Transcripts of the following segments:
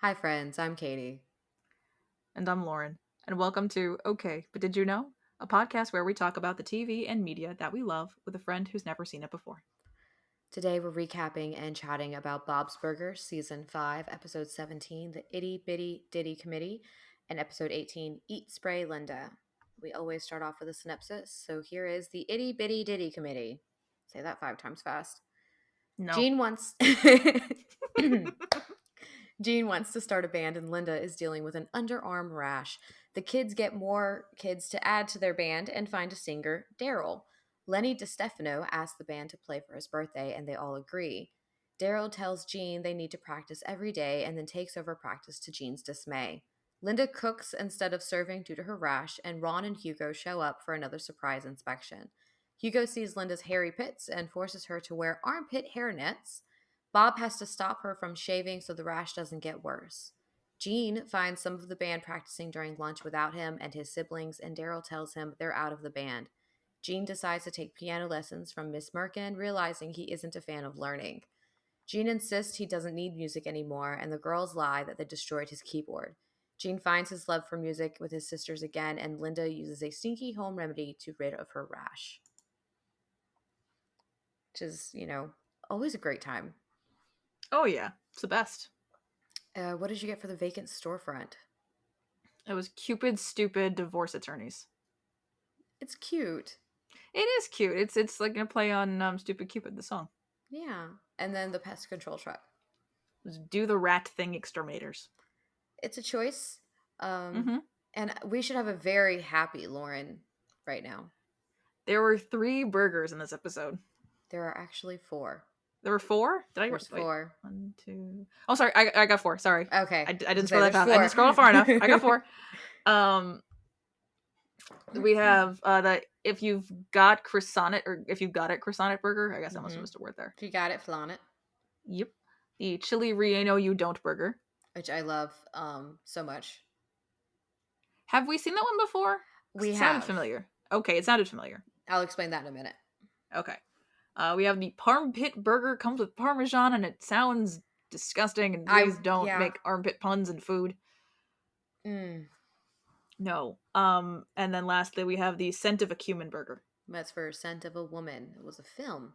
Hi, friends. I'm Katie. And I'm Lauren. And welcome to Okay, but Did You Know? A podcast where we talk about the TV and media that we love with a friend who's never seen it before. Today, we're recapping and chatting about Bob's Burgers, Season 5, Episode 17, The Itty Bitty Ditty Committee, and Episode 18, Eat, Spray, Linda. We always start off with a synopsis, so here is the Itty Bitty Ditty Committee. Say that 5 times fast. No. Jean wants... Jean wants to start a band, and Linda is dealing with an underarm rash. The kids get more kids to add to their band and find a singer, Daryl. Lenny DiStefano asks the band to play for his birthday, and they all agree. Daryl tells Jean they need to practice every day and then takes over practice to Jean's dismay. Linda cooks instead of serving due to her rash, and Ron and Hugo show up for another surprise inspection. Hugo sees Linda's hairy pits and forces her to wear armpit hairnets. Bob has to stop her from shaving so the rash doesn't get worse. Jean finds some of the band practicing during lunch without him and his siblings, and Daryl tells him they're out of the band. Jean decides to take piano lessons from Miss Merkin, realizing he isn't a fan of learning. Jean insists he doesn't need music anymore, and the girls lie that they destroyed his keyboard. Jean finds his love for music with his sisters again, and Linda uses a stinky home remedy to rid of her rash. Which is, always a great time. Oh, yeah. It's the best. What did you get for the vacant storefront? It was Cupid's stupid divorce attorneys. It's cute. It is cute. It's like a play on Stupid Cupid, the song. Yeah. And then the pest control truck. It was Do the Rat Thing Exterminators. It's a choice. And we should have a very happy Lauren right now. There were 3 burgers in this episode. There are actually 4. There were 4? There's 4. 1, 2. Oh, sorry. I got 4. Sorry. Okay. I didn't scroll that fast. I didn't scroll far enough. I got 4. We have the if you've got croissant or if you've got it croissant burger. I guess I must have missed a word there. If you got it, flan it. Yep. The chili relleno you don't burger, which I love so much. Have we seen that one before? We sounded familiar. Okay, it sounded familiar. I'll explain that in a minute. Okay. We have the Parmpit burger, comes with Parmesan, and it sounds disgusting, and please don't make armpit puns in food. No. And then lastly, we have the Scent of a Cumin burger. That's for Scent of a Woman. It was a film.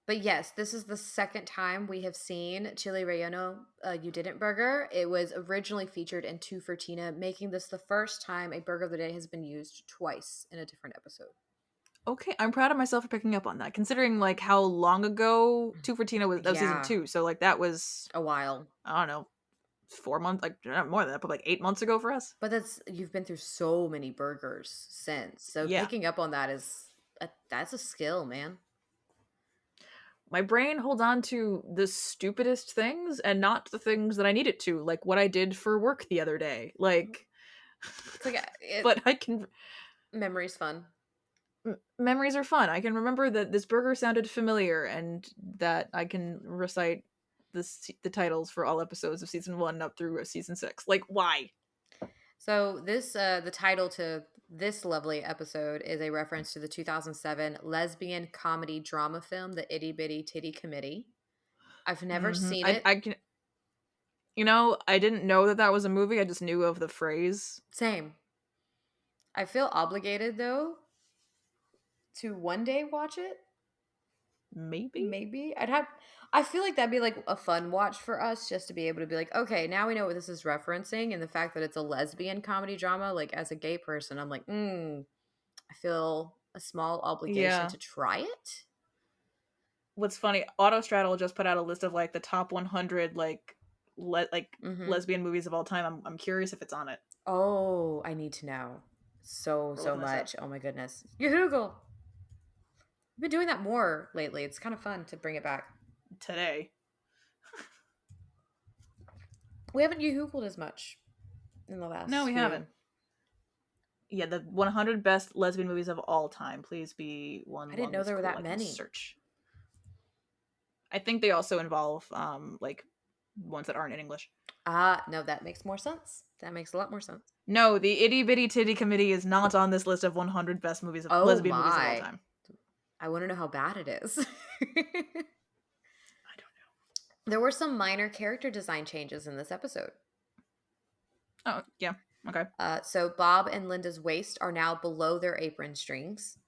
But yes, this is the second time we have seen Chili Relleno You Didn't Burger. It was originally featured in Two for Tina, making this the first time a burger of the day has been used twice in a different episode. Okay, I'm proud of myself for picking up on that, considering like how long ago Two for Tina was season 2. So like that was a while. I don't know, 4 months, like not more than that, but like 8 months ago for us. But you've been through so many burgers since, so picking up on that that's a skill, man. My brain holds on to the stupidest things and not the things that I need it to, like what I did for work the other day. Like, but I can. Memory's fun. Memories are fun. I can remember that this burger sounded familiar and that I can recite the titles for all episodes of season 1 up through season 6. Like, why? So this, the title to this lovely episode is a reference to the 2007 lesbian comedy drama film, The Itty Bitty Titty Committee. I've never seen it. I can, I didn't know that was a movie. I just knew of the phrase. Same. I feel obligated, though, to one day watch it. Maybe. I feel like that'd be like a fun watch for us, just to be able to be like, okay, now we know what this is referencing, and the fact that it's a lesbian comedy drama, like as a gay person, I'm like, I feel a small obligation to try it. What's funny, Autostraddle just put out a list of like the top 100 lesbian movies of all time. I'm curious if it's on it. Oh, I need to know so much. Oh my goodness, you Google. I've been doing that more lately. It's kind of fun to bring it back. Today. We haven't Googled as much in the last. No, we haven't. Yeah, the 100 best lesbian movies of all time. Please be one. I didn't know there were that many. Search. I think they also involve like ones that aren't in English. No, that makes more sense. That makes a lot more sense. No, the Itty Bitty Titty Committee is not on this list of 100 best movies of lesbian movies of all time. I want to know how bad it is. I don't know. There were some minor character design changes in this episode. Oh, yeah. Okay. So Bob and Linda's waist are now below their apron strings.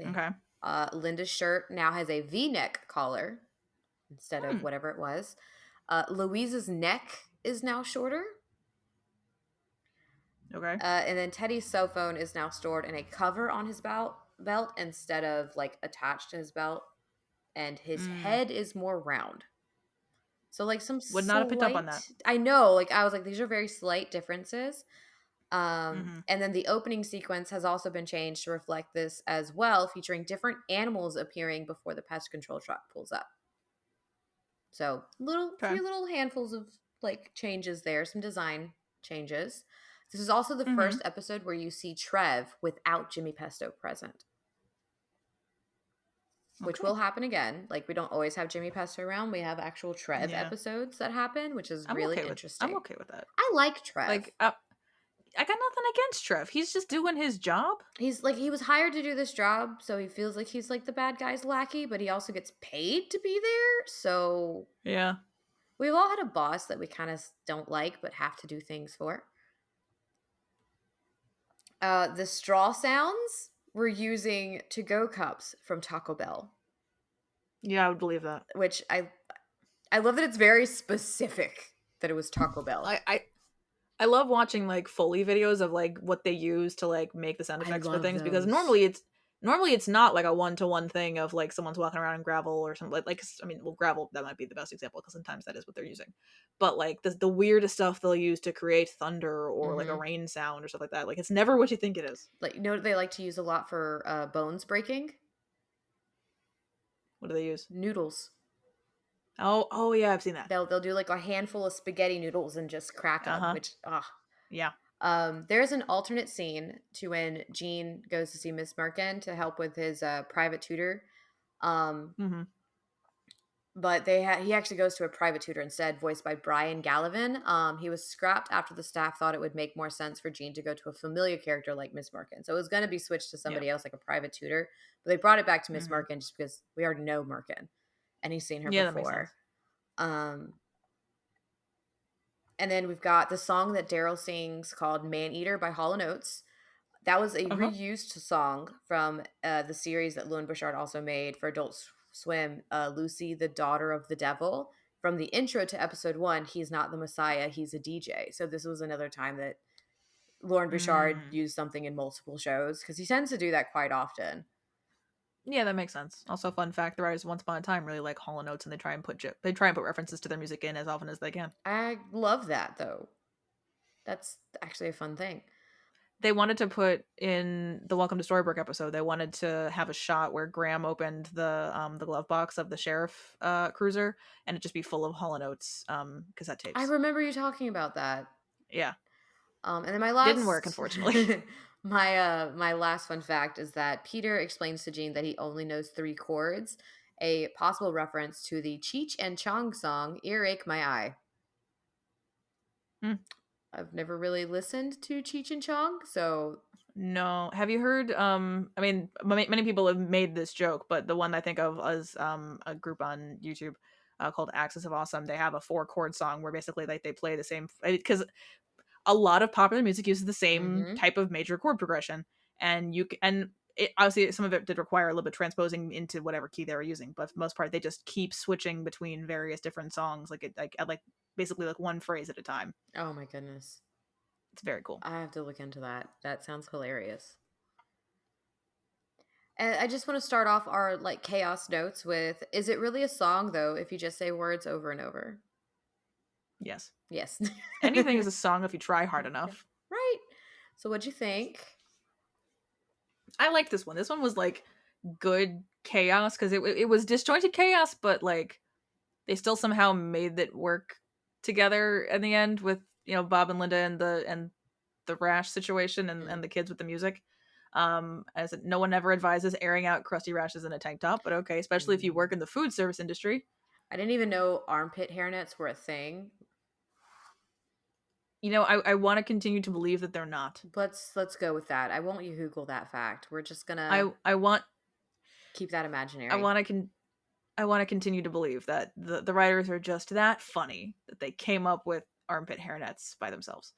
Okay. Linda's shirt now has a V-neck collar instead of Hmm. whatever it was. Louise's neck is now shorter. Okay. And then Teddy's cell phone is now stored in a cover on his belt instead of like attached to his belt. And his Mm. head is more round. So like some Would not have picked up on slight, that. I know, like I was like, these are very slight differences. Mm-hmm. And then the opening sequence has also been changed to reflect this as well, featuring different animals appearing before the pest control truck pulls up. So Okay. few little handfuls of like changes there, some design changes. This is also the Mm-hmm. first episode where you see Trev without Jimmy Pesto present, which Okay. will happen again. Like we don't always have Jimmy Pesto around. We have actual Trev Yeah. episodes that happen, which is really I'm interesting. okay with that. I like Trev. Like, I got nothing against Trev. He's just doing his job. He's like he was hired to do this job, so he feels like he's like the bad guy's lackey, but he also gets paid to be there. So Yeah. we've all had a boss that we kind of don't like but have to do things for. The straw sounds were using to-go cups from Taco Bell, Yeah, I would believe that. which I love that it's very specific that it was Taco Bell. I love watching like Foley videos of like what they use to like make the sound I effects for love things, because those. normally it's not like a one-to-one thing of like someone's walking around in gravel or something like I mean, well, gravel, that might be the best example because sometimes that is what they're using. But like the weirdest stuff they'll use to create thunder or like a Mm-hmm. rain sound or stuff like that. Like it's never what you think it is. Like you know what they like to use a lot for bones breaking? What do they use? Noodles. Oh yeah, I've seen that. They'll do like a handful of spaghetti noodles and just crack them, Uh-huh. which Yeah. There's an alternate scene to when Gene goes to see Miss Merkin to help with his private tutor. Um, Mm-hmm. but he actually goes to a private tutor instead, voiced by Brian Gallivan. He was scrapped after the staff thought it would make more sense for Gene to go to a familiar character like Miss Merkin. So it was going to be switched to Yeah. somebody else, like a private tutor. But they brought it back to Miss Mm-hmm. Merkin just because we already know Merkin, and he's seen her Yeah, that makes sense. before. Um, and then we've got the song that Daryl sings called "Man Eater" by Hall and Oates. That was a Uh-huh. reused song from the series that Lewin Bouchard also made for Adult Swim, Lucy, the Daughter of the Devil. From the intro to episode 1, he's not the Messiah, he's a DJ. So this was another time that Lauren Bouchard Mm. used something in multiple shows because he tends to do that quite often. Yeah, that makes sense. Also, fun fact: the writers Once Upon a Time really like Hall and Oates, and they try and put references to their music in as often as they can. I love that though. That's actually a fun thing. They wanted to put in the Welcome to Storybrooke episode. They wanted to have a shot where Graham opened the glove box of the sheriff cruiser, and it just be full of Hall and Oates cassette tapes. I remember you talking about that. Yeah. And then my Didn't work, unfortunately. my last fun fact is that Peter explains to Gene that he only knows 3 chords, a possible reference to the Cheech and Chong song "Earache My Eye." Hmm. I've never really listened to Cheech and Chong, so No. Have you heard? I mean, many people have made this joke, but the one I think of is a group on YouTube called Axis of Awesome. They have a 4-chord song where basically like they play the same, because a lot of popular music uses the same mhm. type of major chord progression, and obviously some of it did require a little bit transposing into whatever key they were using, but for the most part they just keep switching between various different songs, like basically like one phrase at a time. Oh my goodness. It's very cool. I have to look into that. That sounds hilarious. And I just want to start off our like chaos notes with, is it really a song though if you just say words over and over? Yes. Yes. Anything is a song if you try hard enough. Right. So what'd you think? I like this one. This one was like good chaos because it was disjointed chaos, but like they still somehow made it work together in the end with Bob and Linda and the rash situation and the kids with the music. As no one ever advises airing out crusty rashes in a tank top, but okay, especially if you work in the food service industry. I didn't even know armpit hairnets were a thing. I want to continue to believe that they're not. Let's go with that. I won't you Google that fact. We're just gonna I want keep that imaginary. I want to I want to continue to believe that the writers are just that funny that they came up with armpit hairnets by themselves.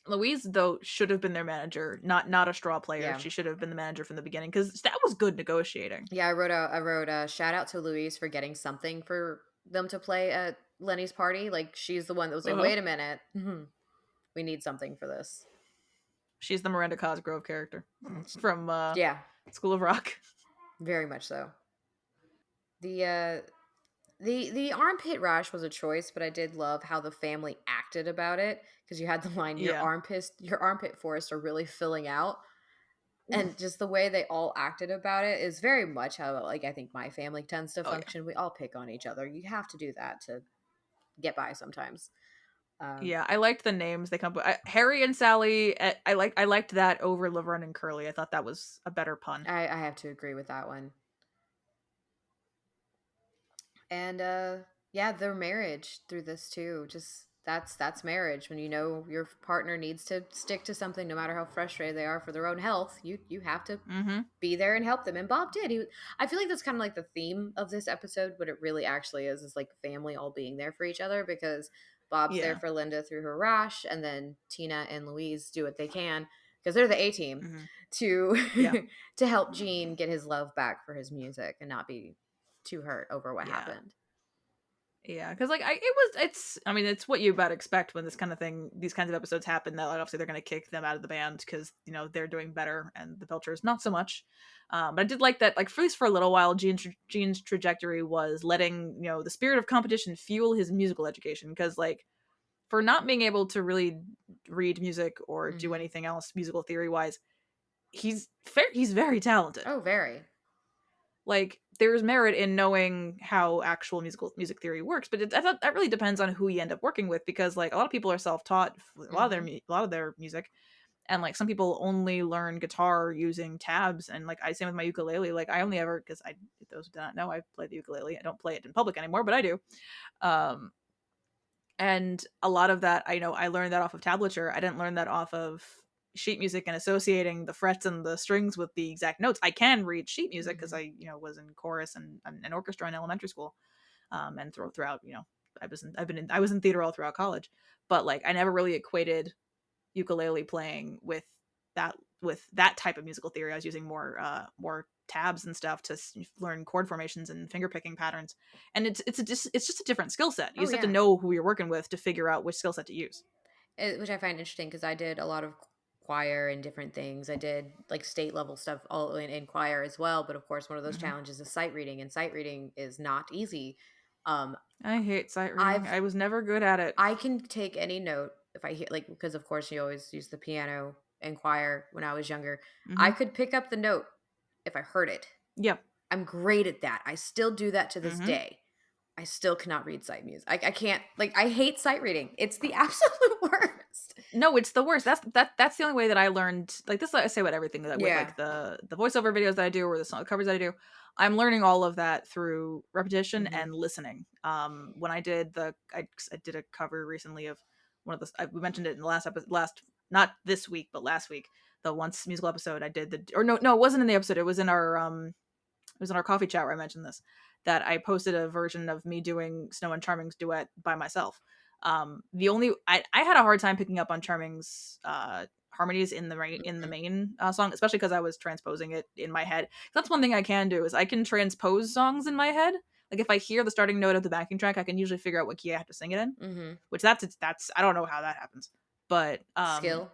Louise, though, should have been their manager, not a straw player. Yeah. She should have been the manager from the beginning because that was good negotiating. Yeah, I wrote a shout out to Louise for getting something for them to play at Lenny's party. Like she's the one that was like, Uh-huh. wait a minute, we need something for this. She's the Miranda Cosgrove character from Yeah, School of Rock. very much so. The armpit rash was a choice, but I did love how the family acted about it because you had the line Yeah. your armpit forests are really filling out. And just the way they all acted about it is very much how like I think my family tends to Oh yeah. function. We all pick on each other. You have to do that to get by sometimes. Um, Yeah, I liked the names they come up with. Harry and Sally. I liked that over Laverne and Curly. I thought that was a better pun. I have to agree with that one. And yeah, their marriage through this too. Just that's marriage when you know your partner needs to stick to something no matter how frustrated they are for their own health. You have to Mm-hmm. be there and help them. And Bob did. I feel like that's kind of like the theme of this episode. What it really actually is like family all being there for each other because Bob's there Yeah. for Linda through her rash, and then Tina and Louise do what they can because they're the A team Mm-hmm. Yeah. to to help Gene get his love back for his music and not be too hurt over what Yeah. happened. Yeah, because like I mean it's what you about expect when this kind of thing, these kinds of episodes happen. That like, obviously they're going to kick them out of the band because they're doing better and the Belchers not so much. But I did like that, like for at least for a little while, Gene's trajectory was letting the spirit of competition fuel his musical education because like for not being able to really read music or do Mhm. anything else musical theory wise, he's very talented. Oh, very. Like there's merit in knowing how actual music theory works, but that really depends on who you end up working with because like a lot of people are self-taught with Mhm. a lot of their music, and like some people only learn guitar using tabs, and like I same with my ukulele. Like I only ever because I those who do not know I play the ukulele. I don't play it in public anymore, but I do. Um, and a lot of that I learned that off of tablature. I didn't learn that off of sheet music and associating the frets and the strings with the exact notes. I can read sheet music because Mhm. I was in chorus and an orchestra in elementary school, and throughout I was in theater all throughout college, but like I never really equated ukulele playing with that type of musical theory. I was using more tabs and stuff to learn chord formations and finger picking patterns, and it's just a different skill set. You Oh just have to yeah. know who you're working with to figure out which skill set to use. Which I find interesting because I did a lot of choir and different things. I did like state level stuff all in choir as well. But of course, one of those Hmm. challenges is sight reading, and sight reading is not easy. Um, I hate sight reading. I've I was never good at it. I can take any note if I hear like because of course you always use the piano and choir when I was younger. I Hmm. could pick up the note if I heard it. Yep. I'm great at that. I still do that to this Hmm. day. I still cannot read sight music. I can't like I hate sight reading. It's the absolute worst. No, it's the worst. That's the only way that I learned. Like this, I say about everything that with Yeah. like the voiceover videos that I do or the song covers that I do. I'm learning all of that through repetition Mhm. and listening. When I did a cover recently of one of the we mentioned it in the last episode, not this week but last week, the once musical episode I did the or no it wasn't in the episode, it was in our coffee chat where I mentioned this, that I posted a version of me doing Snow and Charming's duet by myself. The only I had a hard time picking up on Charming's harmonies in the Mhm. main song, especially because I was transposing it in my head. That's one thing I can do is I can transpose songs in my head. Like if I hear the starting note of the backing track, I can usually figure out what key I have to sing it in. Mhm. Which that's I don't know how that happens, but Skill.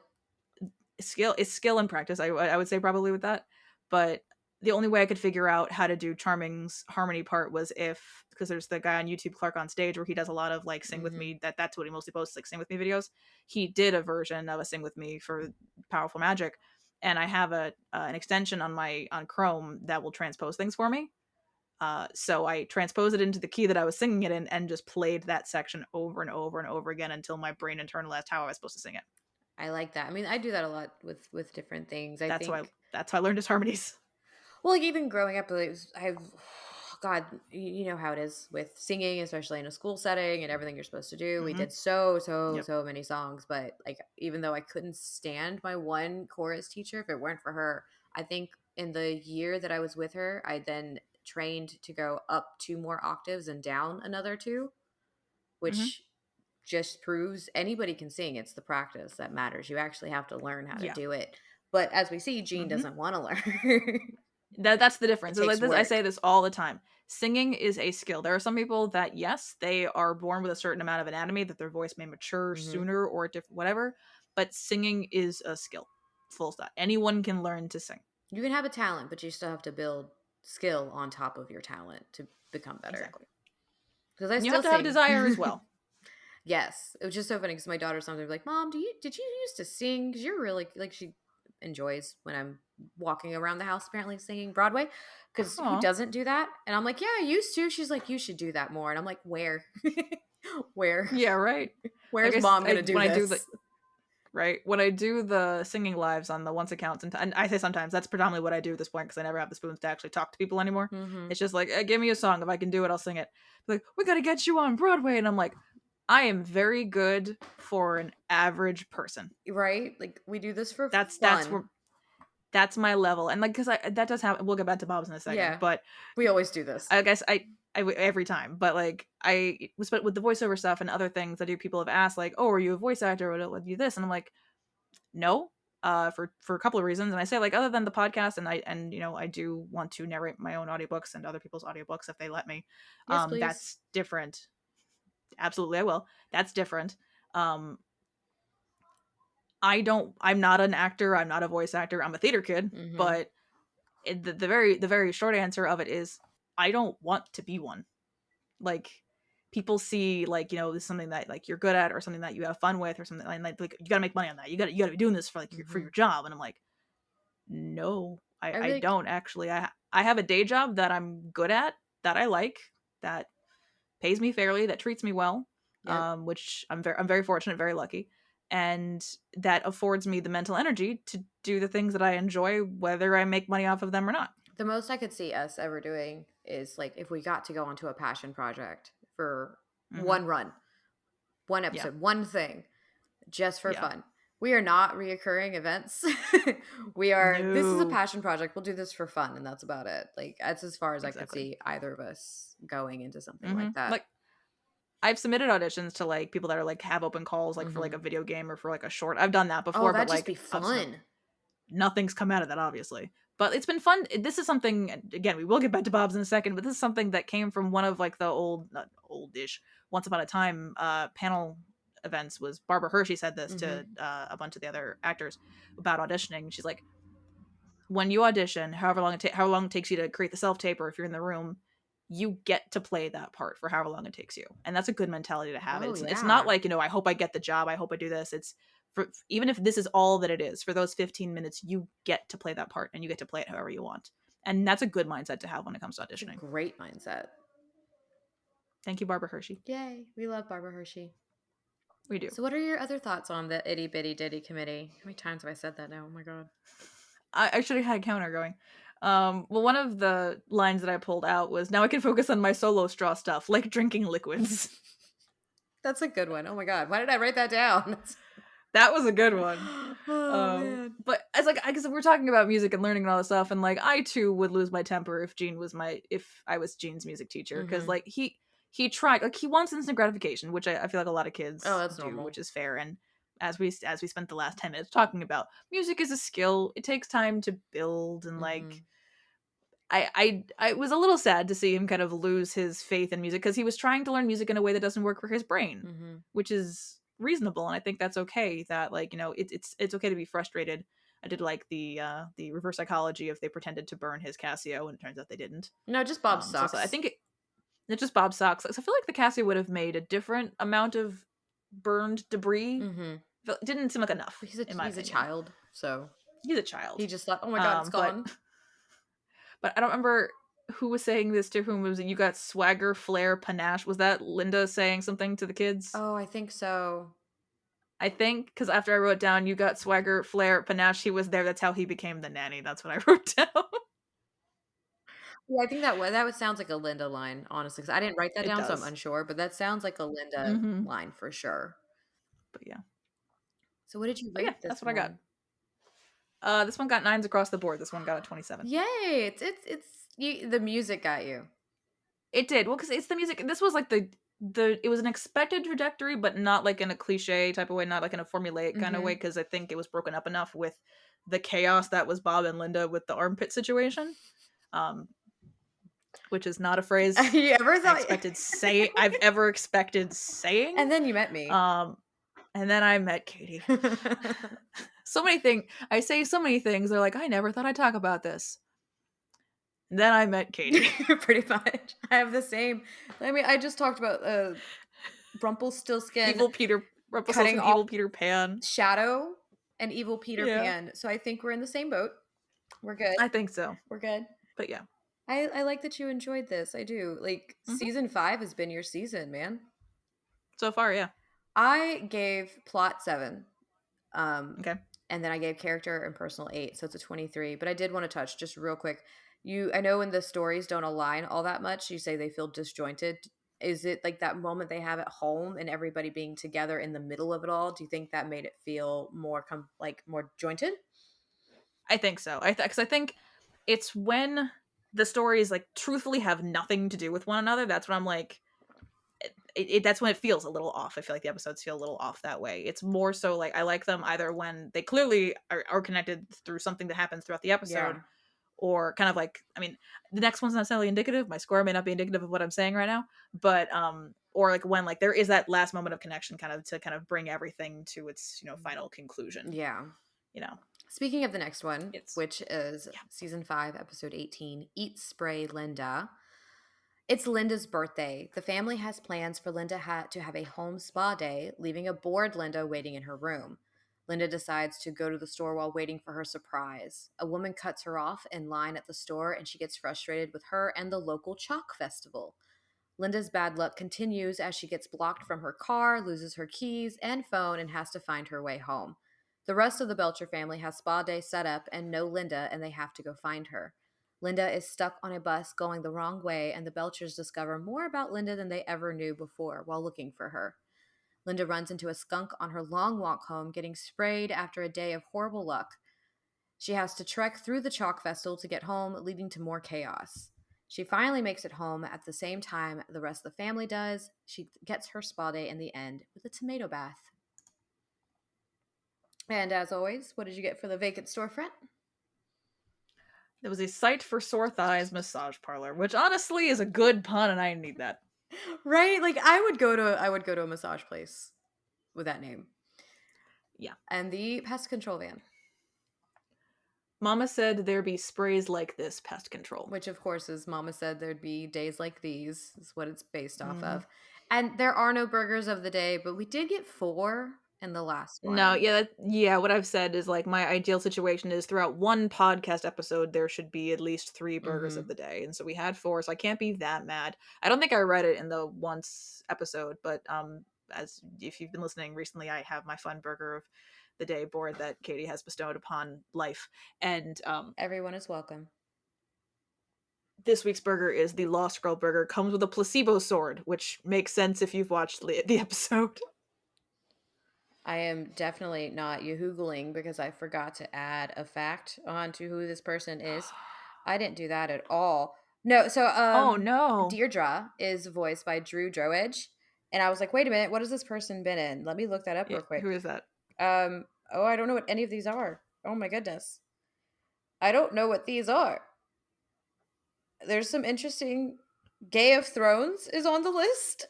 skill and practice. I would say probably with that, but the only way I could figure out how to do Charming's harmony part was if because there's the guy on YouTube, Clark on Stage, where he does a lot of like sing with Mhm. me. That's what he mostly posts, like sing with me videos. He did a version of a sing with me for Powerful Magic, and I have an extension on Chrome that will transpose things for me. So I transposed it into the key that I was singing it in and just played that section over and over and over again until my brain internalized how I was supposed to sing it. I like that. I mean, I do that a lot with different things. I think That's how I learned his harmonies. well, like even growing up, like, I've God, you know how it is with singing, especially in a school setting and everything you're supposed to do. We Hmm. did so Yep. so many songs, but like even though I couldn't stand my one chorus teacher, if it weren't for her, I think in the year that I was with her, I then trained to go up 2 more octaves and down another 2, Hmm. which just proves anybody can sing. It's the practice that matters. You actually have to learn how to Yeah. do it. But as we see, Jean Hmm. doesn't want to learn. That's the It difference. It's like takes this, I work. say this all the time. Singing is a skill. There are some people that, yes, they are born with a certain amount of anatomy that their voice may mature Mhm. sooner or different, whatever. But singing is a skill. Full stop. Anyone can learn to sing. You can have a talent, but you still have to build skill on top of your talent to become better. Exactly. Because I And you have still to have a sing. desire as well. Yes, it was just so funny because my daughter sometimes be like, "Mom, did you used to sing? Because you're really like she enjoys when I'm walking around the house apparently singing Broadway. Because who Aw. doesn't do that? And I'm like, yeah, I used to. She's like, you should do that more. And I'm like, where, where, Yeah, right. Like where's mom gonna do when I do the this? right when I do the singing lives on the once accounts, and I say sometimes that's predominantly what I do at this point because I never have the spoons to actually talk to people anymore. Hmm. It's just like, give me a song. If I can do it, I'll sing it. Like, we got to get you on Broadway, and I'm like, I am very good for an average person. Right? Like we do this for That's fun. where that's my level, and like because that does happen. We'll get back to Bob's in a second, Yeah, but we always do this. I guess every time, but like I was with the voiceover stuff and other things I do. People have asked like, "Oh, are you a voice actor? Would you do this?" And I'm like, no, for a couple of reasons. And I say like other than the podcast, and I do want to narrate my own audiobooks and other people's audiobooks if they let me. Yes, please. That's different. Absolutely, I will. That's different. Um, I'm not an actor. I'm not a voice actor. I'm a theater kid. Hmm. But the very short answer of it is I don't want to be one. Like people see like this is something that like you're good at or something that you have fun with or something like you gotta make money on that. You gotta be doing this for like for Hmm. your job. And I'm like, no, I I really, don't actually. I have a day job that I'm good at, that I like, that pays me fairly, that treats me well, yep. which I'm very fortunate, very lucky, and that affords me the mental energy to do the things that I enjoy, whether I make money off of them or not. The most I could see us ever doing is like if we got to go onto a passion project for Hmm. one run, one Yeah, episode, one thing, just for yeah. fun. We are not reoccurring events. This is a No, passion project. We'll do this for fun, and that's about it. Like, that's as far as I could exactly. see either of us going into something like that. Like I've submitted auditions to like people that are like have open calls like for like Hmm. a video game or for like a short. I've done that Oh, before, but that'd just be like fun. nothing's come out of that, obviously. But it's been fun. This is something, again, we will get back to Bob's in a second, but this is something that came from one of like the not oldish, once upon a time panel events. Was Barbara Hershey said this Hmm. to a bunch of the other actors about auditioning. She's like, when you audition, how long it takes you to create the self tape, or if you're in the room, you get to play that part for however long it takes you, and that's a good mentality to have. Oh, It's not yeah. like I hope I get the job, I hope I do this. It's even if this is all that it is for those 15 minutes, you get to play that part and you get to play it however you want, and that's a good mindset to have when it comes to It's a auditioning. great mindset. Thank you, Barbara Hershey. Yay. We love Barbara Hershey. We do. So, what are your other thoughts on the Itty Bitty Ditty Committee? How many times have I said that now? Oh my God. I should have had a counter going. Well, one of the lines that I pulled out was, "Now I can focus on my solo straw stuff, like drinking liquids." That's a good one. Oh my God. Why did I write that down? That was a good one. Oh man. But as like, I guess we're talking about music and learning and all this stuff, and like, I too would lose my temper if I was Gene's music teacher, because Hmm. like he tried, like he wants instant gratification, which I feel like a lot of Oh, kids that's do, normal. which is fair. And as we spent the last 10 minutes talking about, music is a skill. It takes time to build, and like Hmm. I was a little sad to see him kind of lose his faith in music because he was trying to learn music in a way that doesn't work for his brain, Hmm. which is reasonable, and I think that's okay. That like it's okay to be frustrated. I did like the reverse psychology if they pretended to burn his Casio and it turns out they didn't. No, just Bob So I sucks. think it's just Bob socks. So I feel like the Casio would have made a different amount of burned debris. Hmm. It didn't seem like enough, He's a in my he's a opinion. child, so He's a he child. just thought, oh my God, it's But gone. But I don't remember who was saying this to whom. Was it you got swagger, flair, panache? Was that Linda saying something to the kids? Oh, I think so. I think because after I wrote down you got swagger, flair, panache, he was there. That's how he became the nanny. That's what I wrote down. Yeah, I think that sounds like a Linda line, honestly, because I didn't write that It down, so I'm does. unsure, but that sounds like a Linda Mm-hmm. line for sure. But yeah. So what did you But yeah, rate that's this what I got. one? This one got 9s across the board. This one got a 27. Yay! It's The music got you. It did. Well, because it's the music. This was like it was an expected trajectory, but not like in a cliche type of way, not like in a formulaic kind of way, because I think it was broken up enough with the chaos that was Bob and Linda with the armpit situation. Which is not a phrase You ever thought I've ever expected saying. And then you met me. And then I met Katie. So many things. I say so many things. They're like, I never thought I'd talk about this. And then I met Katie. Pretty much. I have the same. I mean, I just talked about Rumpelstiltskin. Evil Peter Pan. Shadow and Evil Peter Pan. So I think we're in the same boat. We're good. I think so. We're good. But yeah. I like that you enjoyed this. I do. Like, season 5 has been your season, man. So far, yeah. I gave plot 7. Okay. And then I gave character and personal 8. So it's a 23. But I did want to touch just real quick. I know when the stories don't align all that much, you say they feel disjointed. Is it like that moment they have at home and everybody being together in the middle of it all? Do you think that made it feel more more jointed? I think so. Because I think it's when the stories like truthfully have nothing to do with one another. That's when I'm like, that's when it feels a little off. I feel like the episodes feel a little off that way. It's more so like I like them either when they clearly are connected through something that happens throughout the episode, or kind of like, I mean, the next one's not necessarily indicative. My score may not be indicative of what I'm saying right now, but or like when like there is that last moment of connection, kind of bring everything to its final conclusion. Yeah. Speaking of the next one, which is season 5, episode 18, Eat, Spray, Linda. It's Linda's birthday. The family has plans for Linda to have a home spa day, leaving a bored Linda waiting in her room. Linda decides to go to the store while waiting for her surprise. A woman cuts her off in line at the store, and she gets frustrated with her and the local chalk festival. Linda's bad luck continues as she gets blocked from her car, loses her keys and phone, and has to find her way home. The rest of the Belcher family has spa day set up and know Linda, and they have to go find her. Linda is stuck on a bus going the wrong way, and the Belchers discover more about Linda than they ever knew before while looking for her. Linda runs into a skunk on her long walk home, getting sprayed after a day of horrible luck. She has to trek through the chalk festival to get home, leading to more chaos. She finally makes it home at the same time the rest of the family does. She gets her spa day in the end with a tomato bath. And as always, what did you get for the vacant storefront? There was a Sight for Sore Thighs massage parlor, which honestly is a good pun, and I need that. Right? Like I would go to a massage place with that name. Yeah. And the pest control van. Mama said there be sprays like this pest control. Which of course is Mama said there'd be days like these, is what it's based off of. And there are no burgers of the day, but we did get 4 in the last one. No, yeah, what I've said is like my ideal situation is throughout one podcast episode there should be at least 3 burgers of the day, and so we had 4, so I can't be that mad. I don't think I read it in the once episode, but as if you've been listening recently, I have my fun burger of the day board that Katie has bestowed upon life, and everyone is welcome. This week's burger is the Lost Girl burger. Comes with a placebo sword, which makes sense if you've watched the episode. I am definitely not Googling because I forgot to add a fact onto who this person is. I didn't do that at all. No, so oh no, Deirdre is voiced by Drew Droege, and I was like, wait a minute, what has this person been in? Let me look that up real quick. Who is that? Oh, I don't know what any of these are. Oh my goodness, I don't know what these are. There's some interesting. Game of Thrones is on the list.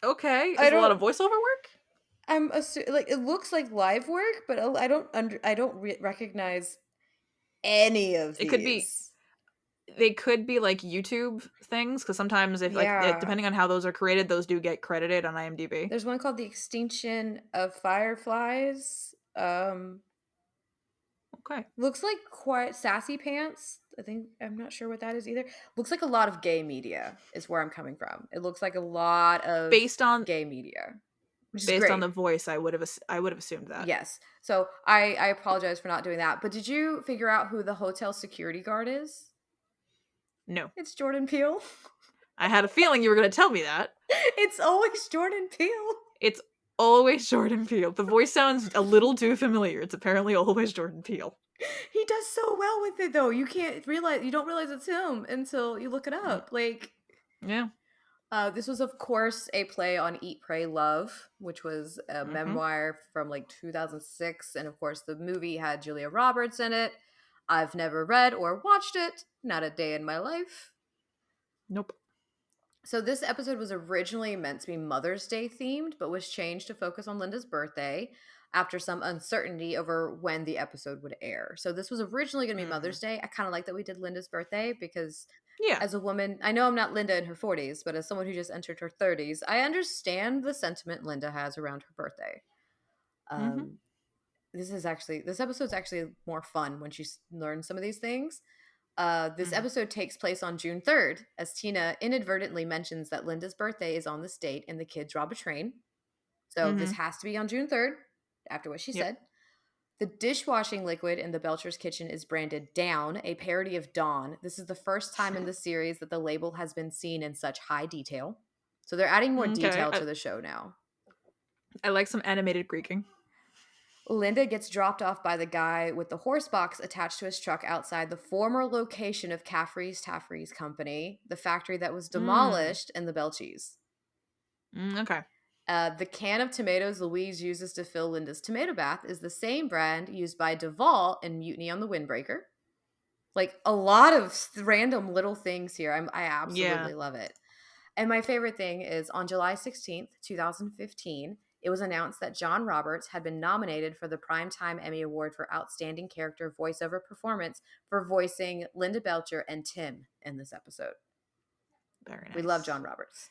Okay, is a lot of voiceover work? I'm like it looks like live work, but I don't recognize any of these. They could be like YouTube things, because sometimes if like depending on how those are created, those do get credited on IMDb. There's one called The Extinction of Fireflies. Okay. Looks like quite Sassy Pants. I'm not sure what that is either. Looks like a lot of gay media is where I'm coming from. It looks like a lot of based on gay media. Based on the voice, I would have assumed that. Yes. So I apologize for not doing that. But did you figure out who the hotel security guard is? No. It's Jordan Peele. I had a feeling you were going to tell me that. It's always Jordan Peele. It's always Jordan Peele. The voice sounds a little too familiar. It's apparently always Jordan Peele. He does so well with it though. You don't realize it's him until you look it Mm, up. Like yeah. this was of course a play on Eat Pray Love, which was a Mm-hmm. memoir from like 2006, and of course the movie had Julia Roberts in it. I've never read or watched it, not a day in my life. Nope. So this episode was originally meant to be Mother's Day themed, but was changed to focus on Linda's birthday after some uncertainty over when the episode would air. So this was originally going to be Mm. Mother's Day. I kind of like that we did Linda's birthday because Yeah. as a woman, I know I'm not Linda in her 40s, but as someone who just entered her 30s, I understand the sentiment Linda has around her birthday. Mm-hmm. Um, this episode's actually more fun when she learns some of these things. This Mm-hmm. episode takes place on June 3rd, as Tina inadvertently mentions that Linda's birthday is on this date and the kids rob a train. So this Mm-hmm. has to be on June 3rd, after what she Yep. said. The dishwashing liquid in the Belcher's kitchen is branded Down, a parody of Dawn. This is the first time in the series that the label has been seen in such high detail. So they're adding more Okay. detail to the show now. I like some animated Greeking. Linda gets dropped off by the guy with the horse box attached to his truck outside the former location of Caffrey's Taffrey's Company, the factory that was Mm. demolished in the Belchies. Okay. The can of tomatoes Louise uses to fill Linda's tomato bath is the same brand used by Duvall in Mutiny on the Windbreaker. Like a lot of random little things here. I Yeah. absolutely love it. And my favorite thing is on July 16th, 2015, it was announced that John Roberts had been nominated for the Primetime Emmy Award for Outstanding Character Voiceover Performance for voicing Linda Belcher and Tim in this episode. Very We love nice. John Roberts.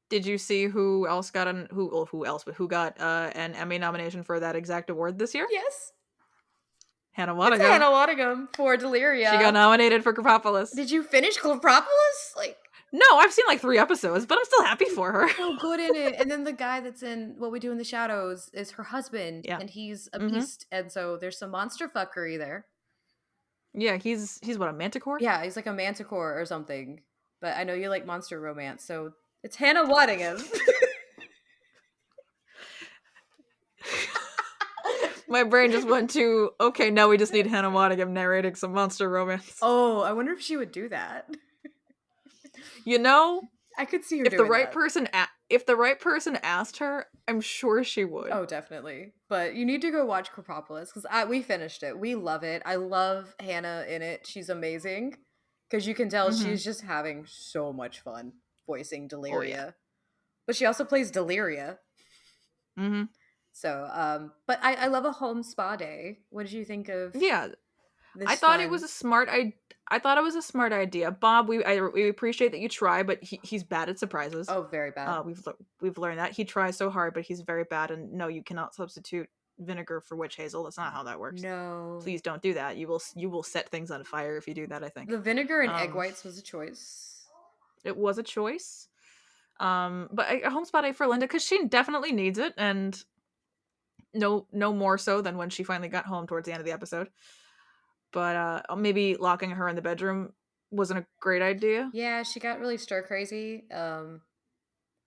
Did you see who else got who got an Emmy nomination for that exact award this year? Yes. Hannah It's Hannah Waddingham. Waddingham for She got Deliria. nominated for Krapopolis. Did you finish Clopropolis? Like, No, I've seen like 3 episodes, but I'm still happy for her. so good in it. And then the guy that's in What We Do in the Shadows is her husband, Yeah. and he's a Mm-hmm. beast. And so there's some monster fuckery there. Yeah, he's what, a manticore? Yeah, he's like a manticore or something. But I know you like monster romance, so it's Hannah Waddingham. My brain just went to, okay, now we just need Hannah Waddingham narrating some monster romance. Oh, I wonder if she would do that. You know, I could see her if the doing right that. person if the right person asked her, I'm sure she would. Oh, definitely. But you need to go watch Cropopolis because we finished it. We love it. I love Hannah in it. She's amazing because you can tell Mhm. she's just having so much fun voicing Deliria. Oh, yeah. But she also plays Deliria. Mhm. So, but I love a home spa day. What did you think of? Yeah, This I thought it one? was a smart I thought it was a smart idea. Bob, we appreciate that you try, but he's bad at surprises. Oh, very bad. We've learned that. He tries so hard, but he's very bad, and no, you cannot substitute vinegar for witch hazel. That's not how that works. No. Please don't do that. You will set things on fire if you do that, I think. The vinegar and egg whites was a choice. It was a choice. But a home spa day for Linda, because she definitely needs it, and no more so than when she finally got home towards the end of the episode. But maybe locking her in the bedroom wasn't a great idea. Yeah, she got really stir crazy.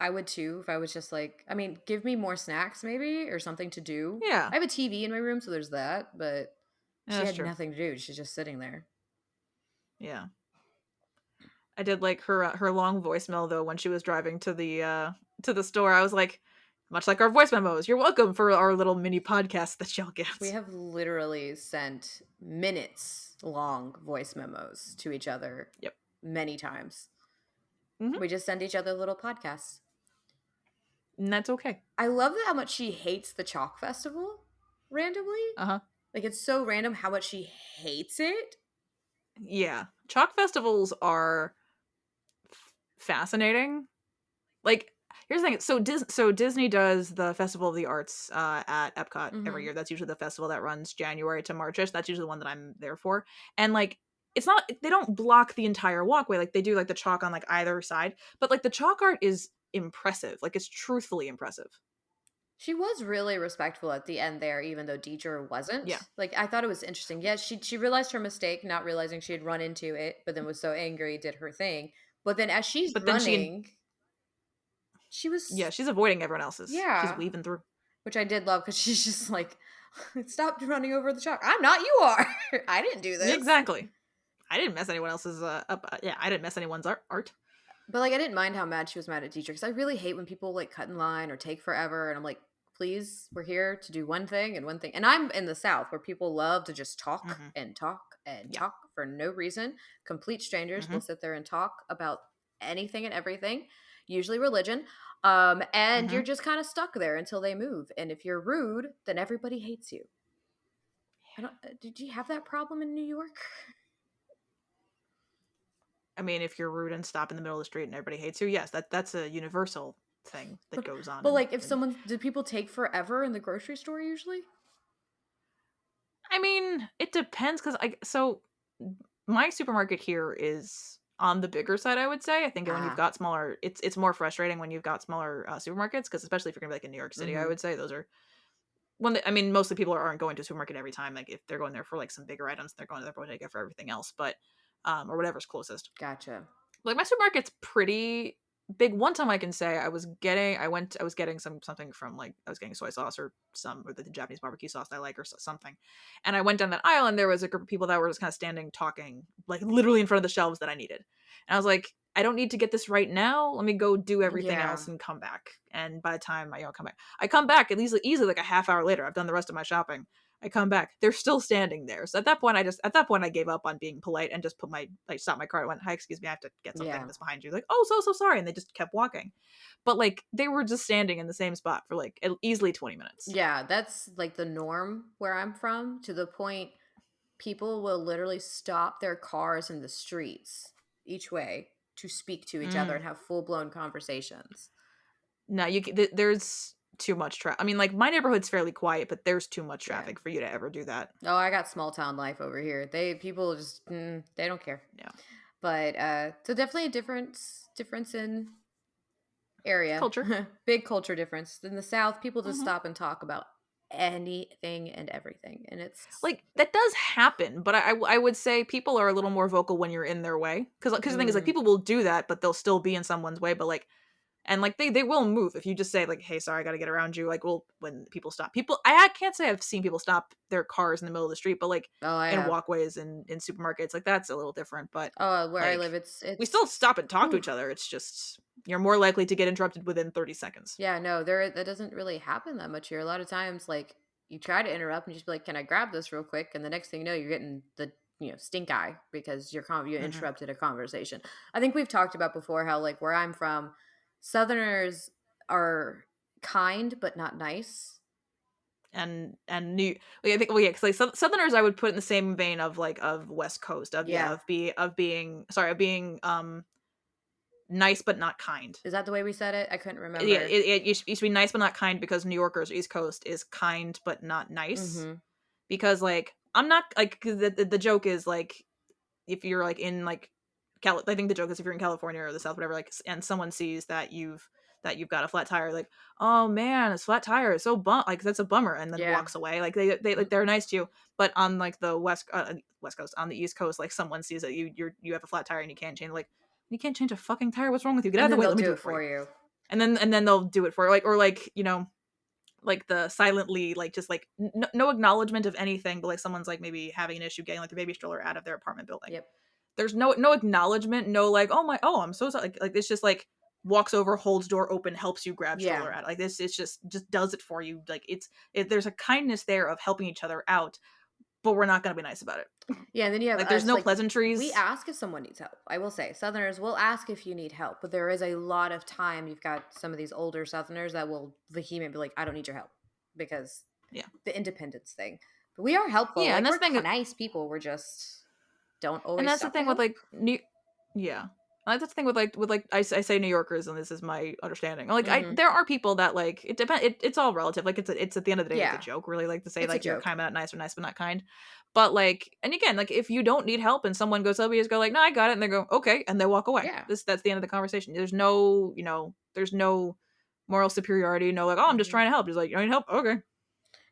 I would too if I was just like, I mean, give me more snacks maybe or something to do. Yeah. I have a TV in my room, so there's that, but Yeah, she that's had true. nothing to do. She's just sitting there. Yeah. I did like her long voicemail though when she was driving to the store. I was like, much like our voice memos, you're welcome for our little mini podcast that y'all get. We have literally sent minutes long voice memos to each other. Yep. Many times. Mhm. We just send each other little podcasts. And that's okay. I love how much she hates the Chalk Festival randomly. Uh-huh. Like, it's so random how much she hates it. Yeah. Chalk festivals are fascinating. Like, here's the thing. So Disney does the Festival of the Arts at Epcot every year. That's usually the festival that runs January to Marchish. That's usually the one that I'm there for. And like, it's not, they don't block the entire walkway like they do like the chalk on like either side, but like the chalk art is impressive. Like, it's truthfully impressive. She was really respectful at the end there, even though Deidre wasn't. Yeah. Like, I thought it was interesting. Yes, she realized her mistake, not realizing she had run into it, but then was so angry, did her thing. But then as she's running, she was... Yeah, she's avoiding everyone else's. Yeah. She's weaving through. Which I did love, because she's just like, Stop running over the chalk. I'm not, you are. I didn't do Yeah, this. exactly. I didn't mess anyone else's yeah, I didn't mess anyone's art. But, like, I didn't mind how mad she was mad at teacher because I really hate when people, like, cut in line or take forever, and I'm like, "Please, we're here to do one thing and one thing." And I'm in the South where people love to just talk Mhm. and talk and Yeah. talk for no reason. Complete strangers will Mhm. sit there and talk about anything and everything, usually religion, and you're Mhm. just kinda stuck there until they move, and if you're rude, then everybody hates you. I don't did you have that problem in New York? I mean, if you're rude and stop in the middle of the street and everybody hates you, yes, that's a universal thing that goes on But, in, like, if someone did people take forever in the grocery store usually? I mean, it depends because my supermarket here is on the bigger side, I would say. I think when you've Ah, got smaller, it's more frustrating when you've got smaller supermarkets because especially if you're gonna be like in New York City, I mhm, would say those are I mean, mostly people aren't going to a supermarket every time. Like if they're going there for like some bigger items, they're going to their bodega for everything else, but or whatever's closest. gotcha. Like my supermarket's pretty big. One time I can say I was getting something from like I was getting soy sauce or the Japanese barbecue sauce I like or something, and I went down that aisle and there was a group of people that were just kind of standing talking like literally in front of the shelves that I needed, and I was like, I don't need to get this right now. Let me go do everything Yeah. else and come back. And by the time I come back, I come back at least easily like a half hour later. I've done the rest of my shopping. I come back. They're still standing there. So at that point I gave up on being polite and just stopped my car. I went, "Hi, excuse me, I have to get something Yeah. that's behind you." Like, "Oh, so sorry." And they just kept walking. But like they were just standing in the same spot for like easily 20 minutes. Yeah, that's, like, the norm where I'm from, to the point people will literally stop their cars in the streets each way to speak to each other Mm. and have full-blown conversations. No, there's too much traffic. I mean, like my neighborhood's fairly quiet, but there's too much Yeah. traffic for you to ever do that. Oh, I got small town life over here. People just, they don't care. Yeah. But, so definitely a difference in area. Culture. Big culture difference. In the South, people just Mhm. stop and talk about anything and everything, and it's Like that does happen, but I would say people are a little more vocal when you're in their way because the thing is like mm, people will do that, but they'll still be in someone's way. But like and like they will move if you just say like, "Hey, sorry, I got to get around you." Like, well, when people stop, I can't say I've seen people stop their cars in the middle of the street, but like oh, I in have. walkways and in supermarkets, like that's a little different. But Oh, where I live, like we still it's stop and talk to whew. each other. It's just you're more likely to get interrupted within 30 seconds. Yeah, no, that doesn't really happen that much here. A lot of times, like, you try to interrupt and just be like, "Can I grab this real quick?" And the next thing you know, you're getting the stink eye because you Hmm. interrupted a conversation. I think we've talked about before how, like, where I'm from, Southerners are kind but not nice. And new like, I think well yeah because like Southerners I would put in the same vein of like of West Coast of yeah Yeah, of being nice but not kind. is that the way we said it? I couldn't Yeah, remember. you should be nice but not kind because New Yorkers East Coast is kind but not nice Mm-hmm. because like I'm not like 'cause the joke is like if you're like in like I think the joke is if you're in California or the South, whatever, like, and someone sees that you've got a flat tire, like, oh man, it's flat tire, it's so like that's a bummer, and then Yeah. walks away. Like they like they're nice to you, but on like the West Coast, on the East Coast, like someone sees that you have a flat tire and you can't change, like you can't change a fucking tire. What's wrong with you? Get out And of the then way. they'll Let me do do it it for you. for you. And then they'll do it for you. Like or like like the silently like just like no acknowledgement of anything, but like someone's like maybe having an issue getting like their baby stroller out of their apartment building, Yep. there's no acknowledgement, no like, oh I'm so sorry. Like it's just like walks over, holds door open, helps you grab Yeah. stroller out. Like this, it's just does it for you. Like there's a kindness there of helping each other out, but we're not gonna be nice about it. Yeah, and then you have Like there's us, no like, we pleasantries. ask if someone needs help. I will say, Southerners will ask if you need help, but there is a lot of time you've got some of these older Southerners that will vehemently be like, "I don't need your help," because Yeah, the independence thing. But we are helpful. yeah, and Like, that's we're the thing. nice people. We're just don't And always that's the stop to thing with help. like new, yeah. That's the thing with like I say New Yorkers, and this is my understanding. Like I Mhm. there are people that like it depends. It's all relative. Like it's at the end of the day, it's a Yeah, joke. Really, like to say it's a like you're joke. kind but not nice or nice but not kind. But like, and again, like if you don't need help and someone goes up, you just go like, no, I got it, and they go okay, and they walk away. Yeah. That's the end of the conversation. There's no moral superiority. No like, oh, I'm just Mhm. trying to help. Just like you need help, okay.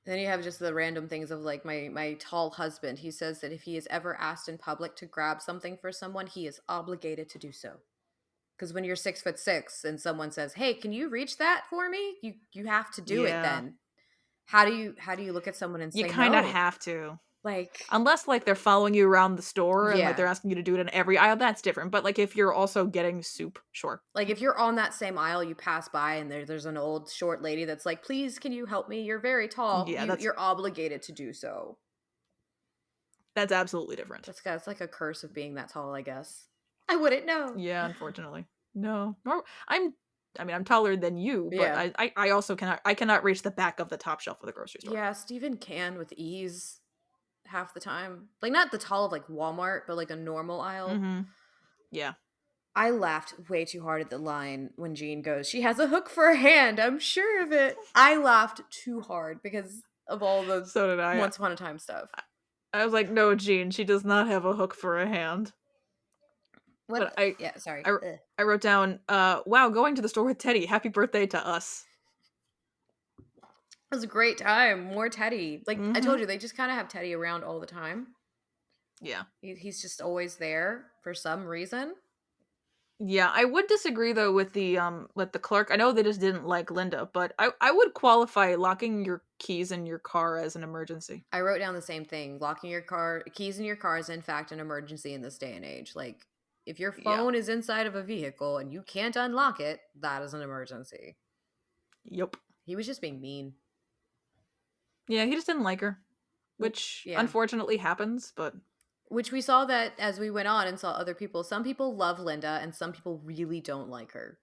Then you have just the random things of like my tall husband. He says that if he is ever asked in public to grab something for someone, he is obligated to do so. Because when you're 6'6" and someone says, "Hey, can you reach that for me?" You have to do it Yeah. then. How do you look at someone and You say kind of no? have to. Like, Unless, like, they're following you around the store and, like, yeah. they're asking you to do it in every aisle, that's different, but, like, if you're also getting soup, sure. Like, if you're on that same aisle, you pass by and there's an old short lady that's like, "Please, can you help me? You're very tall." Yeah, You're obligated to do so. that's absolutely different. That's like a curse of being that tall, I guess. I wouldn't know. Yeah, unfortunately. No. I'm taller than you, but Yeah. I also cannot reach the back of the top shelf of the grocery store. Yeah, Steven can with ease half the time. Like, not the tall of, like, Walmart, but, like, a normal aisle. Mhm. Yeah. I laughed way too hard at the line when Jean goes, "She has a hook for a hand, I'm sure of it." I laughed too hard because of all the So did I. Once Upon a Time stuff. I was like, "No, Jean, she does not have a hook for a hand." But What Yeah, sorry. I Ugh. I wrote down, "Wow, going to the store with Teddy. Happy birthday to us." It was a great time. More Teddy. Like I told Mhm. you, they just kind of have Teddy around all the time. Yeah. He's just always there for some reason. Yeah, I would disagree though with the clerk. I know they just didn't like Linda, but I would qualify locking your keys in your car as an emergency. I wrote down the same thing. Locking your car, keys in your car is in fact an emergency in this day and age. Like if your Yeah. phone is inside of a vehicle and you can't unlock it, that is an emergency. Yep. He was just being mean. Yeah, he just didn't like her, which Yeah. unfortunately happens, but Which we saw that as we went on and saw other people. Some people love Linda and some people really don't like her.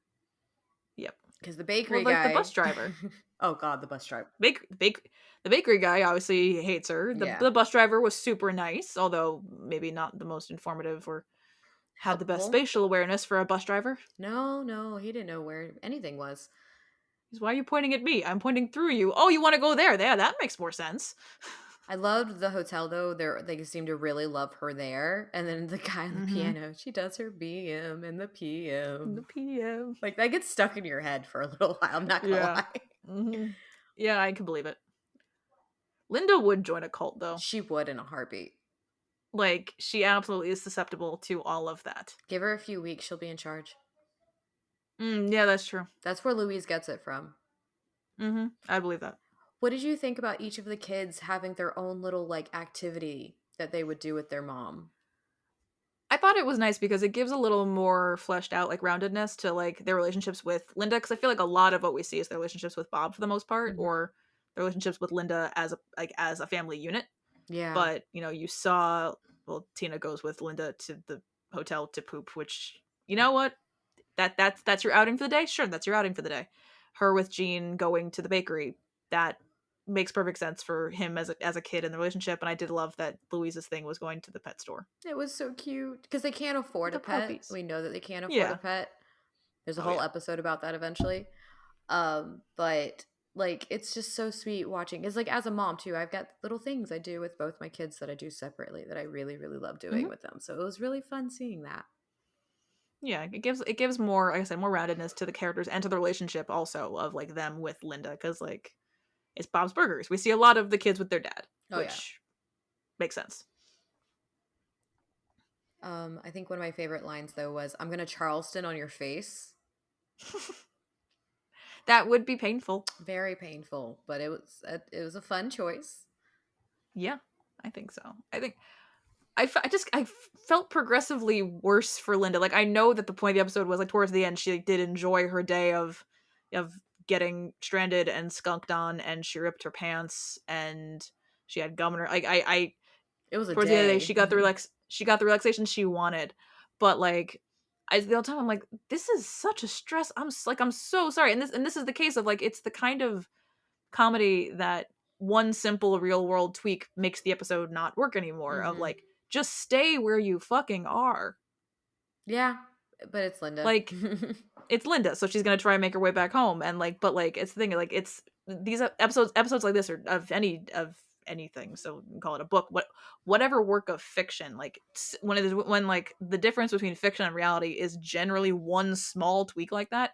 yep. Because the Well, bakery like the bus guy. driver. Oh, God, the bus driver. The bakery guy obviously hates her. Yeah. The bus driver was super nice, although maybe not the most informative or had the best Helpful. spatial awareness for a bus driver. No, he didn't know where anything was. He's, why are you pointing at me? I'm pointing through you. Oh, you want to go there? Yeah, that makes more sense. I loved the hotel though. They seem to really love her there. And then the guy on the Mm-hmm. piano, she does her BM and the The PM. PM. Like that gets stuck in your head for a little while. I'm not gonna Yeah. lie. Mm-hmm. Yeah, I can believe it. Linda would join a cult though. She would in a heartbeat. Like, she absolutely is susceptible to all of that. Give her a few weeks, she'll be in charge. Yeah, that's true. That's where Louise gets it from. I believe that. What did you think about each of the kids having their own little like activity that they would do with their mom? I thought it was nice because it gives a little more fleshed out, like, roundedness to, like, their relationships with Linda, because I feel like a lot of what we see is their relationships with Bob for the most part, Mhm. or their relationships with Linda as a family unit. Yeah. But, you saw, well, Tina goes with Linda to the hotel to poop, which, you know what? That's your outing for the day? Sure, that's your outing for the day. Her with Jean going to the bakery, that makes perfect sense for him as a kid in the relationship, and I did love that Louise's thing was going to the pet store. It was so cute because they can't afford a The pet. puppies. We know that they can't afford a Yeah. pet. There's a Oh whole yeah. episode about that eventually. But like it's just so sweet watching. It's like as a mom too, I've got little things I do with both my kids that I do separately that I really, really love doing hmm with them. So it was really fun seeing that. Yeah, it gives more, like I said, more roundedness to the characters and to the relationship also of, like, them with Linda, because, like, it's Bob's Burgers. We see a lot of the kids with their dad, Oh yeah. which makes sense. I think one of my favorite lines though was "I'm gonna Charleston on your face." That would be painful. Very painful, but it was a fun choice. Yeah, I think so. I think I felt progressively worse for Linda. Like, I know that the point of the episode was, like, towards the end, she, like, did enjoy her day of getting stranded and skunked on, and she ripped her pants and she had gum in her. Like, I It was a towards the end of the day, day. she got the relaxation she wanted, but, like, the whole time I'm like, this is such a stress. I'm so sorry, and this is the case of, like, it's the kind of comedy that one simple real world tweak makes the episode not work anymore. Of, Hmm. like, just stay where you fucking are. Yeah, but it's Linda. Like, it's Linda, so she's gonna try and make her way back home, and, like, but, like, it's the thing, like, it's these episodes like this, or of anything, so you can call it a book, whatever work of fiction, like, when, like, the difference between fiction and reality is generally one small tweak like that,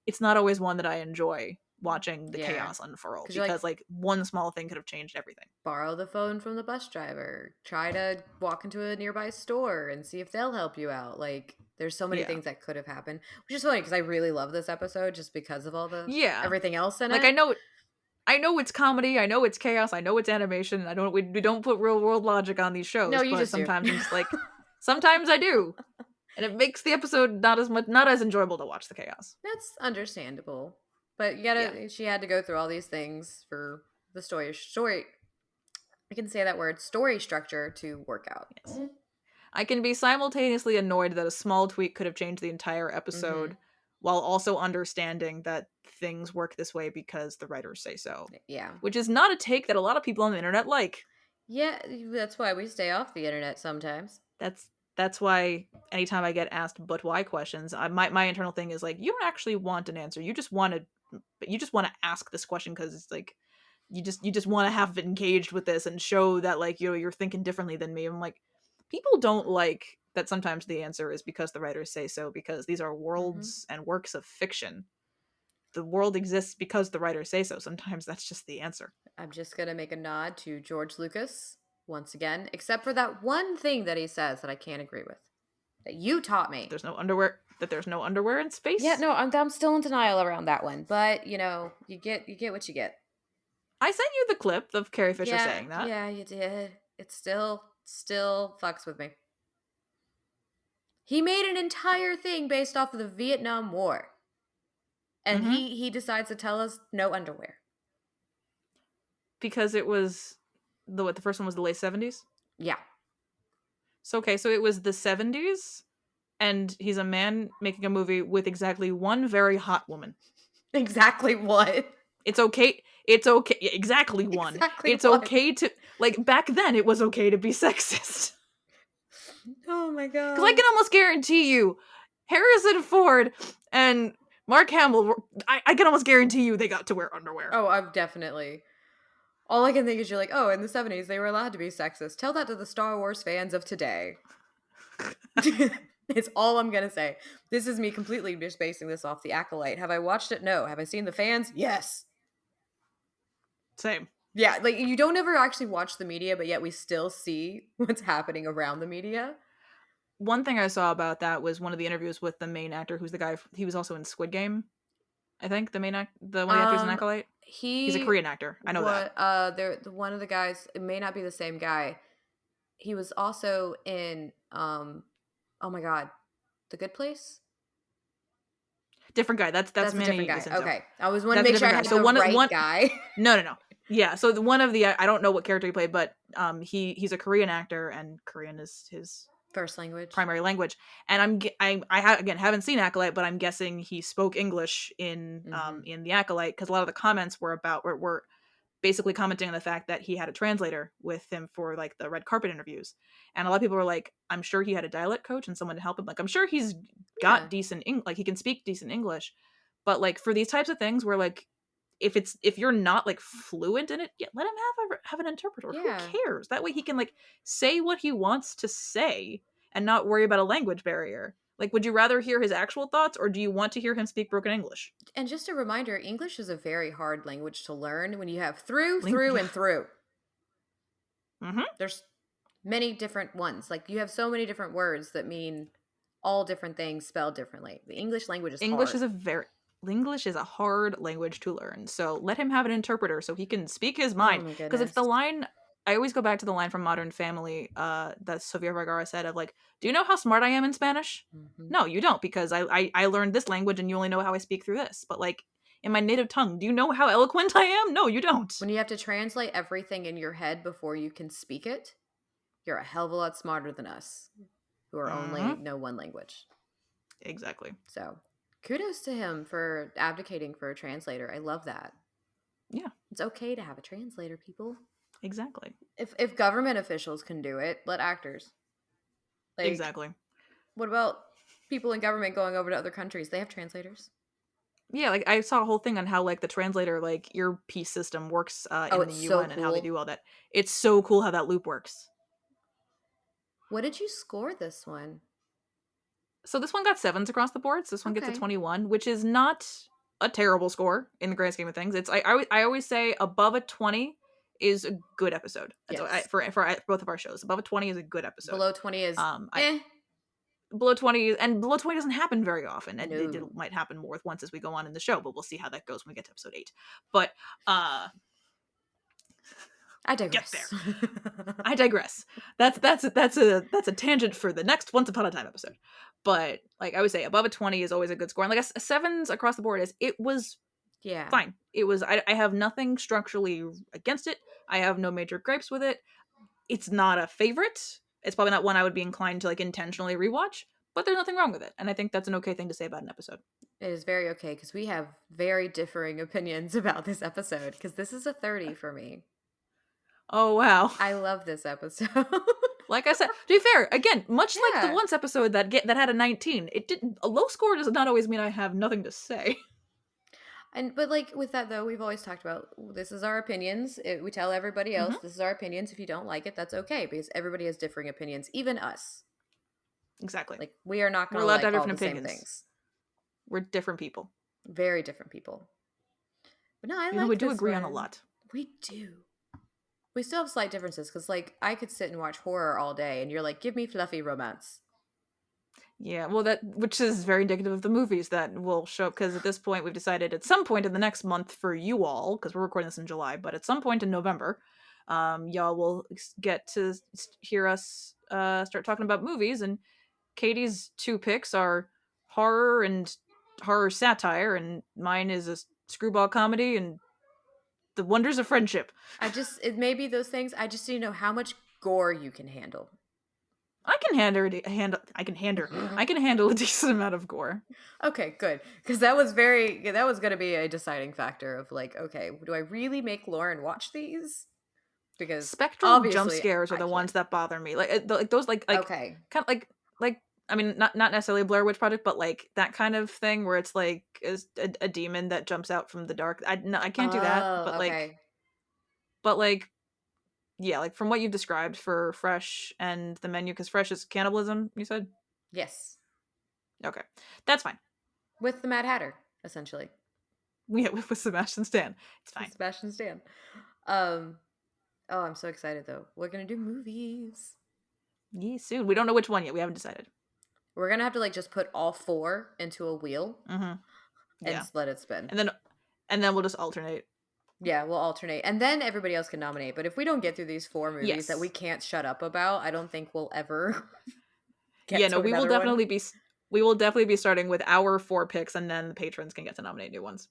it's not always one that I enjoy watching the Yeah, chaos unfurl, because you're like, because, like, one small thing could have changed everything. borrow the phone from the bus driver. Try to walk into a nearby store and see if they'll help you out. Like, there's so many Yeah. things that could have happened, which is funny because I really love this episode just because of all the Yeah. everything else in Like, it. I know I know it's comedy, I know it's chaos, I know it's animation, and we don't put real world logic on these No, shows, you but just do. sometimes I'm just like, sometimes I do. And it makes the episode not as enjoyable to watch the chaos. That's understandable. But Yeah. she had to go through all these things for the story. I can say that word, story structure, to work out. Yes. I can be simultaneously annoyed that a small tweak could have changed the entire episode while also understanding that things work this way because the writers say so. Yeah. Which is not a take that a lot of people on the internet like. Yeah, that's why we stay off the internet sometimes. That's why anytime I get asked but why questions, my internal thing is like, you don't actually want an answer. You just want to ask this question because it's like you just want to have it engaged with this and show that like you're thinking differently than me. I'm like, people don't like that sometimes the answer is because the writers say so, because these are worlds and works of fiction. The world exists because the writers say so. Sometimes that's just the answer. I'm just going to make a nod to George Lucas once again, except for that one thing that he says that I can't agree with. That you taught me. There's no underwear in space? Yeah, no, I'm still in denial around that one. But, you get what you get. I sent you the clip of Carrie Fisher saying that. Yeah, you did. It still fucks with me. He made an entire thing based off of the Vietnam War. And he decides to tell us no underwear. Because it was the first one was the late 70s? Yeah. So it was the 70s, and he's a man making a movie with exactly one very hot woman. Exactly what? It's okay. Exactly one. Exactly it's what? okay to, like, back then it was okay to be sexist. Oh my god. Because I can almost guarantee you, Harrison Ford and Mark Hamill, I can almost guarantee you they got to wear underwear. Oh, I've definitely. All I can think is you're like, oh, in the 70s they were allowed to be sexist. Tell that to the Star Wars fans of today. It's all I'm gonna say. This is me completely just basing this off The Acolyte. Have I watched it? No. Have I seen the fans? Yes. Same. Yeah, like you don't ever actually watch the media, but yet we still see what's happening around the media. One thing I saw about that was one of the interviews with the main actor, who's the guy, he was also in Squid Game. I think the one of the actors in Acolyte. He's a Korean actor. I know that. One of the guys, it may not be the same guy. He was also in oh my god, The Good Place. Different guy. That's a Manny different guy. Jacinto. Okay, I was wanting to make sure I had the right guy. No. Yeah. So one of the, I don't know what character he played, but he's a Korean actor, and Korean is his first language, primary language. And again haven't seen Acolyte, but I'm guessing he spoke English in the Acolyte, because a lot of the comments were basically commenting on the fact that he had a translator with him for like the red carpet interviews, and a lot of people were like, I'm sure he had a dialect coach and someone to help him. Like, I'm sure he's got decent like he can speak decent English, but like for these types of things where like if you're not like fluent in it, let him have an interpreter. Who cares? That way he can like say what he wants to say and not worry about a language barrier. Like, would you rather hear his actual thoughts, or do you want to hear him speak broken English? And just a reminder, English is a very hard language to learn when you have through, and through. There's many different ones. Like, you have so many different words that mean all different things spelled differently. The English language is hard. English is a hard language to learn. So let him have an interpreter so he can speak his mind. Because it's the line, I always go back to the line from Modern Family that Sofia Vergara said of like, do you know how smart I am in Spanish? No, you don't, because I learned this language and you only know how I speak through this. But like in my native tongue, do you know how eloquent I am? No, you don't. When you have to translate everything in your head before you can speak it, you're a hell of a lot smarter than us who are only know one language. Exactly. So kudos to him for abdicating for a translator. I love that. Yeah. It's okay to have a translator, people. Exactly. If government officials can do it, let actors. Like, exactly. What about people in government going over to other countries? They have translators. Yeah, like I saw a whole thing on how like the translator like earpiece system works in the UN and how they do all that. It's so cool how that loop works. What did you score this one? So this one got 7s across the board. So this one gets a 21, which is not a terrible score in the grand scheme of things. It's I always say above a 20 is a good episode. Yes. For both of our shows. Above a 20 is a good episode. Below 20 is below 20, and below 20 doesn't happen very often, and it No. might happen more with once as we go on in the show, but we'll see how that goes when we get to episode 8. But uh I get there. digress. I digress. That's a tangent for the next Once Upon a Time episode. But like I would say, above a 20 is always a good score, and like a sevens across the board is, it was Yeah. fine. It was, I have nothing structurally against it. I have no major gripes with it. It's not a favorite. It's probably not one I would be inclined to like intentionally rewatch, but there's nothing wrong with it, and I think that's an okay thing to say about an episode. It is very okay because we have very differing opinions about this episode because this is a 30 for me. Oh wow. I love this episode. Like I said, to be fair, again, much like the Yeah. once episode that had a 19, it didn't, a low score does not always mean I have nothing to say. But like with that though, we've always talked about this is our opinions. We tell everybody else Mhm. this is our opinions. If you don't like it, that's okay because everybody has differing opinions, even us. Exactly. Like we are not We're going to allowed to like have all different the same opinions. things. We're different people. Very different people. But no, I Even though like we do this agree on a one. lot. We do. We still have slight differences because like I could sit and watch horror all day, and you're like, give me fluffy romance. Yeah, well, that, which is very indicative of the movies that will show, because at this point we've decided at some point in the next month for you all, because we're recording this in July, but at some point in November, y'all will get to hear us start talking about movies, and Katie's 2 picks are horror and horror satire, and mine is a screwball comedy and the wonders of friendship. It may be those things. I just need to know how much gore you can handle. I can handle a decent amount of gore. Okay, good. Because that was going to be a deciding factor of like, okay, do I really make Lauren watch these? Because Spectral jump obviously scares are I the ones can't. that bother me. Like those Okay. kind of like I mean, not necessarily a Blair Witch Project, but like that kind of thing where it's like is a demon that jumps out from the dark. I can't do that. Oh, okay. But like yeah, like from what you've described for Fresh and the menu, because Fresh is cannibalism. You said Yes. okay, that's fine. With the Mad Hatter, essentially. We with Sebastian Stan, it's fine. Sebastian Stan. Oh, I'm so excited though. We're gonna do movies. Yeah, soon. We don't know which one yet. We haven't decided. We're gonna have to like just put all 4 into a wheel Mm-hmm. and Yeah, just let it spin. and then we'll just alternate. Yeah, we'll alternate. And then everybody else can nominate. But if we don't get through these 4 movies that we Yes. can't shut up about, I don't think we'll ever Yeah, get no, to another one. we will definitely be starting with our 4 picks, and then the patrons can get to nominate new ones.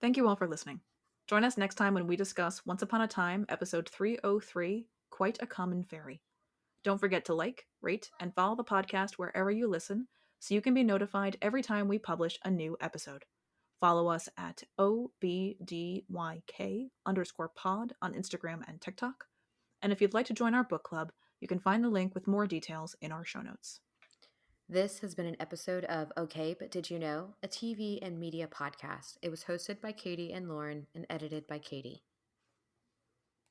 Thank you all for listening. Join us next time when we discuss Once Upon a Time, episode 303, Quite a Common Fairy. Don't forget to like, rate, and follow the podcast wherever you listen so you can be notified every time we publish a new episode. Follow us at OBDYK_pod on Instagram and TikTok. And if you'd like to join our book club, you can find the link with more details in our show notes. This has been an episode of Okay, But Did You Know? A TV and media podcast. It was hosted by Katie and Lauren and edited by Katie.